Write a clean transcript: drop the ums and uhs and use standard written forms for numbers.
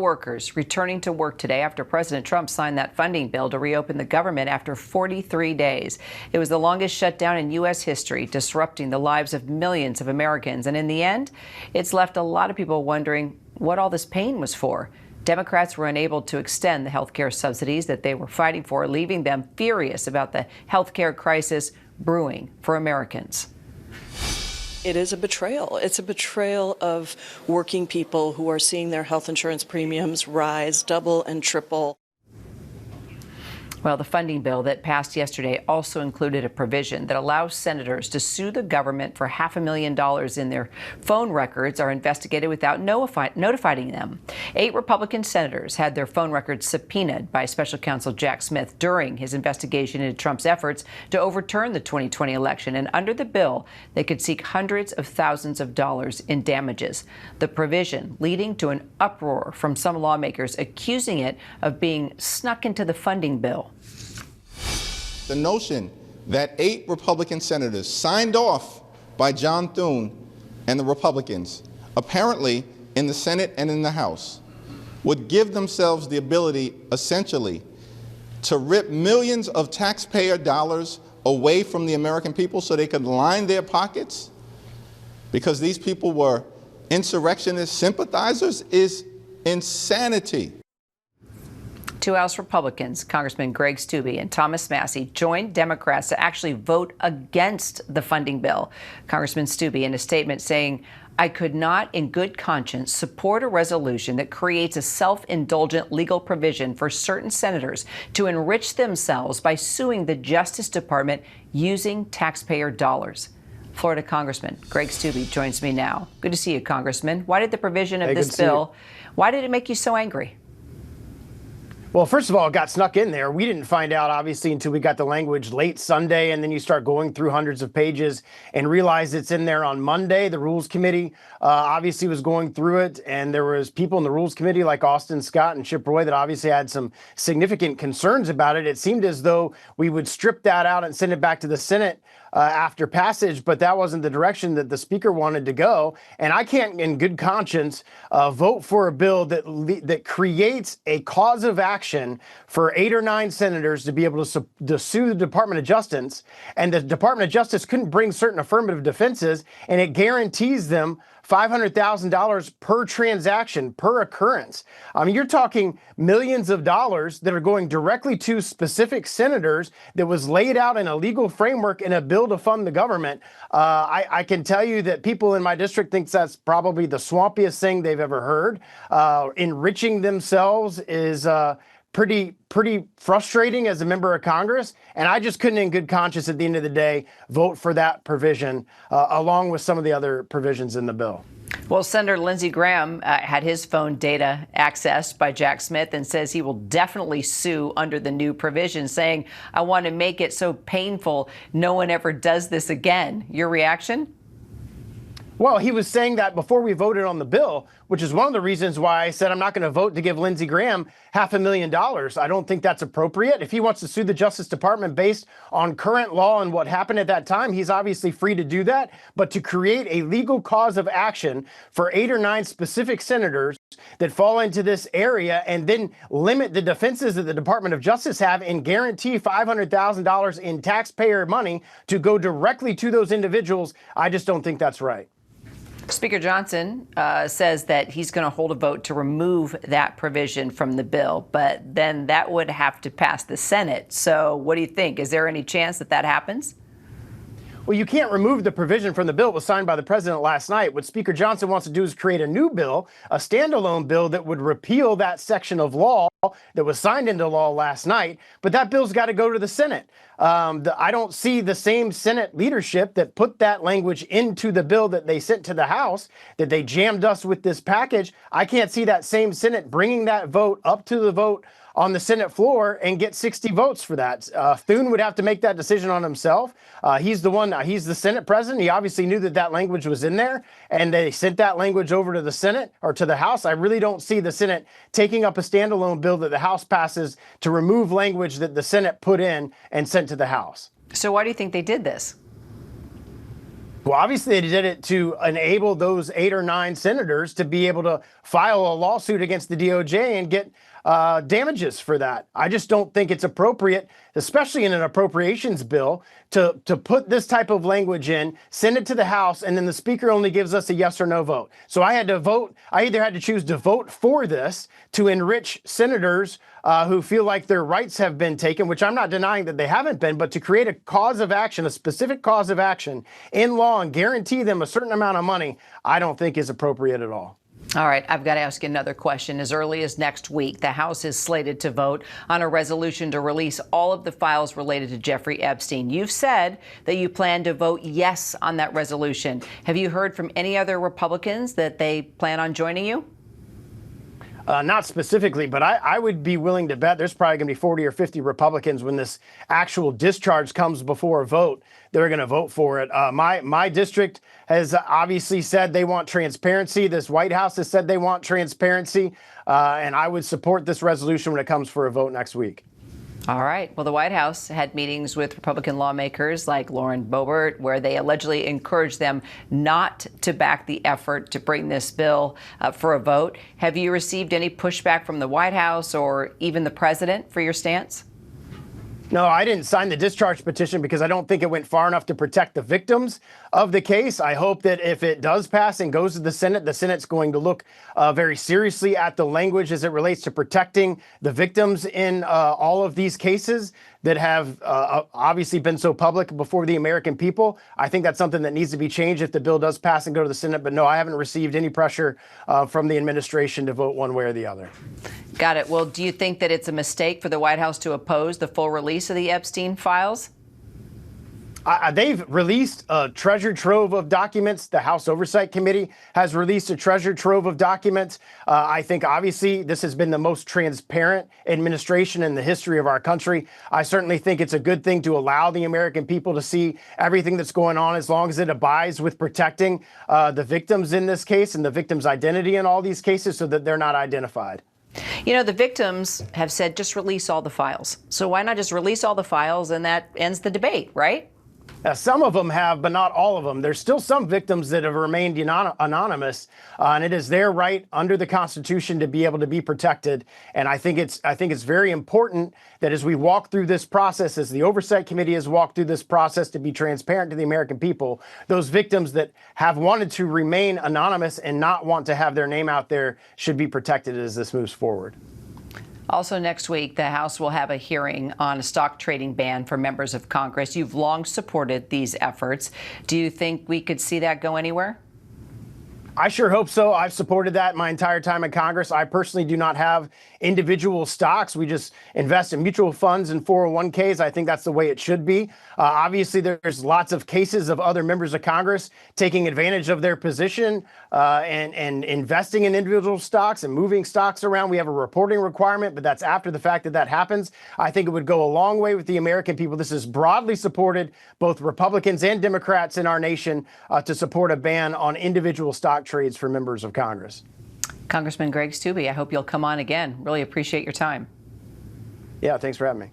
Workers returning to work today after President Trump signed that funding bill to reopen the government after 43 days. It was the longest shutdown in U.S. history, disrupting the lives of millions of Americans. And in the end, it's left a lot of people wondering what all this pain was for. Democrats were unable to extend the health care subsidies that they were fighting for, leaving them furious about the health care crisis brewing for Americans. It is a betrayal. It's a betrayal of working people who are seeing their health insurance premiums rise double and triple. Well, the funding bill that passed yesterday also included a provision that allows senators to sue the government for $500,000 in their phone records are investigated without notifying them. 8 Republican senators had their phone records subpoenaed by special counsel Jack Smith during his investigation into Trump's efforts to overturn the 2020 election. And under the bill, they could seek hundreds of thousands of dollars in damages. The provision leading to an uproar from some lawmakers accusing it of being snuck into the funding bill. The notion that 8 Republican senators signed off by John Thune and the Republicans, apparently in the Senate and in the House, would give themselves the ability, essentially, to rip millions of taxpayer dollars away from the American people so they could line their pockets because these people were insurrectionist sympathizers is insanity. 2 House Republicans, Congressman Greg Steube and Thomas Massie, joined Democrats to actually vote against the funding bill. Congressman Steube in a statement saying, "I could not in good conscience support a resolution that creates a self-indulgent legal provision for certain senators to enrich themselves by suing the Justice Department using taxpayer dollars." Florida Congressman Greg Steube joins me now. Good to see you, Congressman. Why did the provision of this bill, why did it make you so angry? Well, first of all, it got snuck in there. We didn't find out, obviously, until we got the language late Sunday, and then you start going through hundreds of pages and realize it's in there on Monday. The Rules Committee obviously was going through it, and there was people in the Rules Committee like Austin Scott and Chip Roy that obviously had some significant concerns about it. It seemed as though we would strip that out and send it back to the Senate after passage, but that wasn't the direction that the Speaker wanted to go. And I can't, in good conscience, vote for a bill that creates a cause of action for 8 or 9 senators to be able to sue the Department of Justice, and the Department of Justice couldn't bring certain affirmative defenses, and it guarantees them $500,000 per transaction, per occurrence. I mean, you're talking millions of dollars that are going directly to specific senators that was laid out in a legal framework in a bill to fund the government. I can tell you that people in my district think that's probably the swampiest thing they've ever heard. Enriching themselves is pretty frustrating as a member of Congress, and I just couldn't in good conscience at the end of the day vote for that provision along with some of the other provisions in the bill. Well, Senator Lindsey Graham had his phone data accessed by Jack Smith and says he will definitely sue under the new provision, saying, "I want to make it so painful no one ever does this again." Your reaction? Well, he was saying that before we voted on the bill, which is one of the reasons why I said I'm not going to vote to give Lindsey Graham $500,000. I don't think that's appropriate. If he wants to sue the Justice Department based on current law and what happened at that time, he's obviously free to do that. But to create a legal cause of action for 8 or 9 specific senators that fall into this area and then limit the defenses that the Department of Justice have and guarantee $500,000 in taxpayer money to go directly to those individuals, I just don't think that's right. Speaker Johnson says that he's going to hold a vote to remove that provision from the bill, but then that would have to pass the Senate. So what do you think? Is there any chance that that happens? Well, you can't remove the provision from the bill. It was signed by the president last night. What Speaker Johnson wants to do is create a new bill, a standalone bill that would repeal that section of law that was signed into law last night. But that bill's got to go to the Senate. I don't see the same Senate leadership that put that language into the bill that they sent to the House, that they jammed us with this package. I can't see that same Senate bringing that vote up to the vote on the Senate floor and get 60 votes for that. Thune would have to make that decision on himself. He's the Senate president. He obviously knew that that language was in there, and they sent that language over to the Senate or to the House. I really don't see the Senate taking up a standalone bill that the House passes to remove language that the Senate put in and sent to the House. So why do you think they did this? Well, obviously, they did it to enable those 8 or 9 senators to be able to file a lawsuit against the DOJ and get damages for that. I just don't think it's appropriate, especially in an appropriations bill, to put this type of language in, send it to the House, and then the Speaker only gives us a yes or no vote. So I had to vote. I either had to choose to vote for this to enrich senators who feel like their rights have been taken, which I'm not denying that they haven't been, but to create a cause of action, a specific cause of action in law and guarantee them a certain amount of money, I don't think is appropriate at all. All right, I've got to ask you another question. As early as next week, the House is slated to vote on a resolution to release all of the files related to Jeffrey Epstein. You've said that you plan to vote yes on that resolution. Have you heard from any other Republicans that they plan on joining you? Not specifically, but I would be willing to bet there's probably going to be 40 or 50 Republicans when this actual discharge comes before a vote. They're going to vote for it. My district has obviously said they want transparency. This White House has said they want transparency. And I would support this resolution when it comes for a vote next week. All right. Well, the White House had meetings with Republican lawmakers like Lauren Boebert, where they allegedly encouraged them not to back the effort to bring this bill for a vote. Have you received any pushback from the White House or even the president for your stance? No, I didn't sign the discharge petition because I don't think it went far enough to protect the victims of the case. I hope that if it does pass and goes to the Senate's going to look very seriously at the language as it relates to protecting the victims in all of these cases that have obviously been so public before the American people. I think that's something that needs to be changed if the bill does pass and go to the Senate. But no, I haven't received any pressure from the administration to vote one way or the other. Got it. Well, do you think that it's a mistake for the White House to oppose the full release of the Epstein files? They've released a treasure trove of documents. The House Oversight Committee has released a treasure trove of documents. I think, obviously, this has been the most transparent administration in the history of our country. I certainly think it's a good thing to allow the American people to see everything that's going on as long as it abides with protecting the victims in this case and the victim's identity in all these cases so that they're not identified. You know, the victims have said just release all the files. So why not just release all the files and that ends the debate, right? Some of them have, but not all of them. There's still some victims that have remained anonymous, and it is their right under the Constitution to be able to be protected. And I think it's very important that as we walk through this process, as the Oversight Committee has walked through this process, to be transparent to the American people, those victims that have wanted to remain anonymous and not want to have their name out there should be protected as this moves forward. Also next week, the House will have a hearing on a stock trading ban for members of Congress. You've long supported these efforts. Do you think we could see that go anywhere? I sure hope so. I've supported that my entire time in Congress. I personally do not have individual stocks. We just invest in mutual funds and 401ks. I think that's the way it should be. Obviously, there's lots of cases of other members of Congress taking advantage of their position and investing in individual stocks and moving stocks around. We have a reporting requirement, but that's after the fact that happens. I think it would go a long way with the American people. This is broadly supported, both Republicans and Democrats in our nation, to support a ban on individual stock trades for members of Congress. Congressman Greg Steube, I hope you'll come on again. Really appreciate your time. Yeah, thanks for having me.